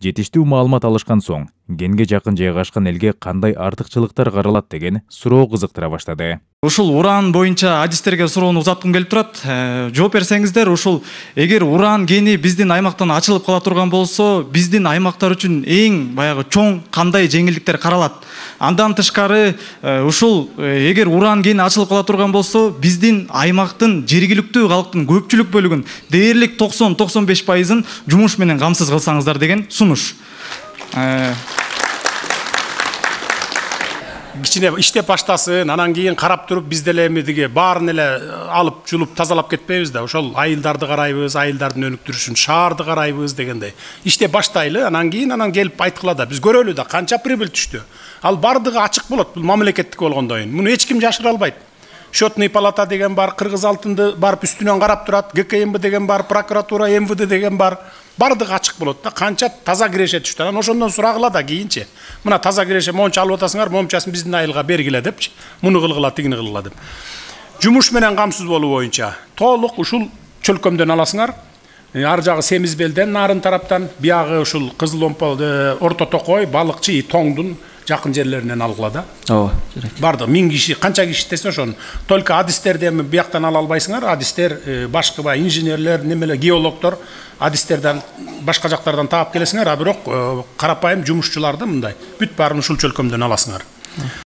жетиштүү маалымат алышкан соң, генге жакын жайгашкан элге кандай артыкчылыктар каралат деген суроо кызыктыра баштады. Ушул уран боюнча адистерге суроону узаткым келип турат. Жооп берсеңиздер, ушул эгер уран гени биздин аймактан ачылып кала турган болсо, биздин аймактар үчүн эң баягы чоң кандай жеңилдиктер каралат? Андан тышкары, ушул эгер уран гени ачылып кала турган болсо, биздин аймактын жергиликтүү калктын көпчүлүк бөлүгүн, дээрлик 90-95%-ын жумуш менен камсыз кылсаңыздар деген сунуш. Кичине иштеп баштасын, анан кийин карап туруп биз деле эмедиги баарын эле алып жулуп тазалап кетпейбиз да. Ошол айылдарды карайбыз, айылдардын өнүктүрүшүн, шаарды карайбыз дегендей. Иштеп баштайлы, анан кийин келип айткыла да. Биз көрөлү да канча прибыль түштү. Ал бардыгы ачык болот, бул мамлекеттик болгондон кийин. Муну эч ким жашыра албайт. Счетный палата деген бар, Кыргыз алтынды барып үстүнөн карап турат, ГКМБ деген бар, прокуратура, МВД деген бар. Бардыгы ачык болот да, канча таза киреше түштү. Анан ошондон сурагыла да кийинчи. Мына таза киреше монча алып атасыңар, момчасын биздин айылга бергиле депчи. Муну кылгыла, тигини кылгыла деп. Жумуш менен камсыз болуу боюнча толук ушул чөлкөмдөн аласыңар. Ар жагы Семизбелден, нарын тараптан, биягы ушул Кызыл Омпол, Орто Токой, Балыкчы, Тоңдун жакын жерлеринен алгыла да. Ооба, барды 1000 киши, канча киши десе ошону. Только адистерди эми бияктан ала албайсыңар. Адистер башка инженерлер, немеле геологдор адистерден башка жактардан таап келесиңер, а бирок карапайым жумушчуларды мындай бүт баарын ушул чөлкөмдөн аласыңар.